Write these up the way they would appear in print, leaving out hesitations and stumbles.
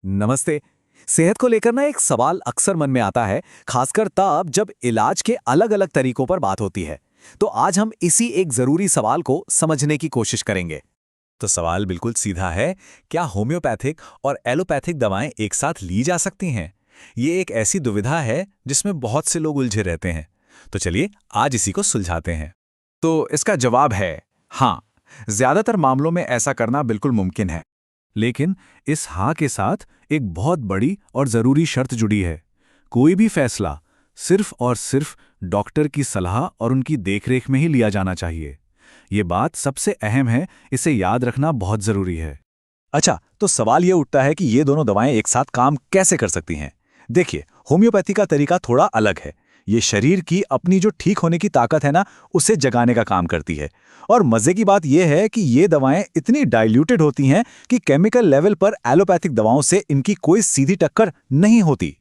नमस्ते। सेहत को लेकर ना एक सवाल अक्सर मन में आता है, खासकर तब जब इलाज के अलग-अलग तरीकों पर बात होती है। तो आज हम इसी एक जरूरी सवाल को समझने की कोशिश करेंगे। तो सवाल बिल्कुल सीधा है, क्या होम्योपैथिक और एलोपैथिक दवाएं एक साथ ली जा सकती हैं? ये एक ऐसी दुविधा है जिसमें बहुत से लोग उलझे रहते हैं। तो चलिए आज इसी को सुलझाते हैं। तो इसका जवाब है हाँ, ज्यादातर मामलों में ऐसा करना बिल्कुल मुमकिन है। लेकिन इस हाँ के साथ एक बहुत बड़ी और जरूरी शर्त जुड़ी है। कोई भी फैसला सिर्फ और सिर्फ डॉक्टर की सलाह और उनकी देखरेख में ही लिया जाना चाहिए। ये बात सबसे अहम है, इसे याद रखना बहुत जरूरी है। अच्छा, तो सवाल ये उठता है कि ये दोनों दवाएं एक साथ काम कैसे कर सकती हैं? देखिए, होम्योपैथी का तरीका थोड़ा अलग है। ये शरीर की अपनी जो ठीक होने की ताकत है ना, उसे जगाने का काम करती है। और मजे की बात यह है कि ये दवाएं इतनी डाइल्यूटेड होती हैं कि केमिकल लेवल पर एलोपैथिक दवाओं से इनकी कोई सीधी टक्कर नहीं होती।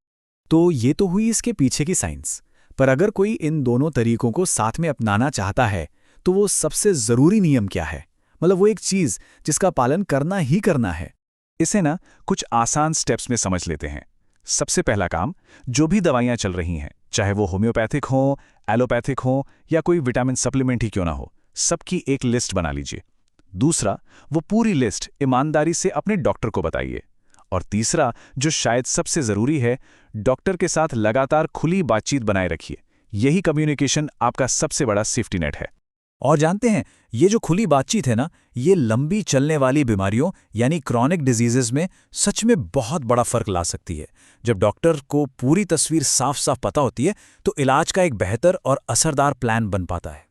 तो ये तो हुई इसके पीछे की साइंस। पर अगर कोई इन दोनों तरीकों को साथ में अपनाना चाहता है, तो वो सबसे जरूरी नियम क्या है? मतलब वो एक चीज जिसका पालन करना ही करना है। इसे ना कुछ आसान स्टेप्स में समझ लेते हैं। सबसे पहला काम, जो भी दवाइयां चल रही हैं, चाहे वो होम्योपैथिक हो, एलोपैथिक हो या कोई विटामिन सप्लीमेंट ही क्यों ना हो, सबकी एक लिस्ट बना लीजिए। दूसरा, वो पूरी लिस्ट ईमानदारी से अपने डॉक्टर को बताइए। और तीसरा, जो शायद सबसे जरूरी है, डॉक्टर के साथ लगातार खुली बातचीत बनाए रखिए। यही कम्युनिकेशन आपका सबसे बड़ा सेफ्टी नेट है। और जानते हैं, ये जो खुली बातचीत है ना, ये लंबी चलने वाली बीमारियों यानी क्रॉनिक डिजीजेस में सच में बहुत बड़ा फर्क ला सकती है। जब डॉक्टर को पूरी तस्वीर साफ साफ पता होती है, तो इलाज का एक बेहतर और असरदार प्लान बन पाता है।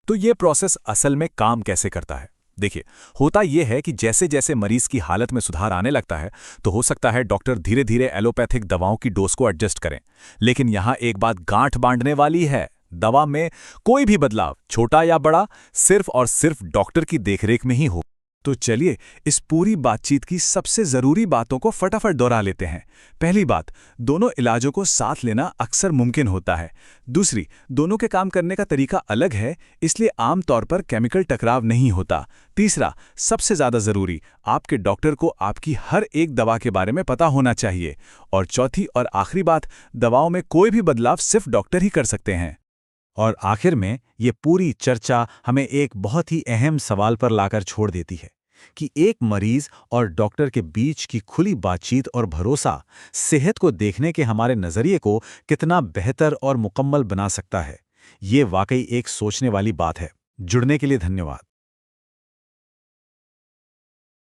तो ये प्रोसेस असल में काम कैसे करता है? देखिए, होता यह है कि जैसे जैसे मरीज की हालत में सुधार आने लगता है, तो हो सकता है डॉक्टर धीरे धीरे एलोपैथिक दवाओं की डोज को एडजस्ट करें। लेकिन यहां एक बात गांठ बांधने वाली है, दवा में कोई भी बदलाव, छोटा या बड़ा, सिर्फ और सिर्फ डॉक्टर की देखरेख में ही हो। तो चलिए इस पूरी बातचीत की सबसे जरूरी बातों को फटाफट दोहरा लेते हैं। पहली बात, दोनों इलाजों को साथ लेना अक्सर मुमकिन होता है। दूसरी, दोनों के काम करने का तरीका अलग है, इसलिए आमतौर पर केमिकल टकराव नहीं होता। तीसरा, सबसे ज्यादा जरूरी, आपके डॉक्टर को आपकी हर एक दवा के बारे में पता होना चाहिए। और चौथी और आखिरी बात, दवाओं में कोई भी बदलाव सिर्फ डॉक्टर ही कर सकते हैं। और आखिर में ये पूरी चर्चा हमें एक बहुत ही अहम सवाल पर लाकर छोड़ देती है कि एक मरीज और डॉक्टर के बीच की खुली बातचीत और भरोसा सेहत को देखने के हमारे नजरिए को कितना बेहतर और मुकम्मल बना सकता है। ये वाकई एक सोचने वाली बात है। जुड़ने के लिए धन्यवाद।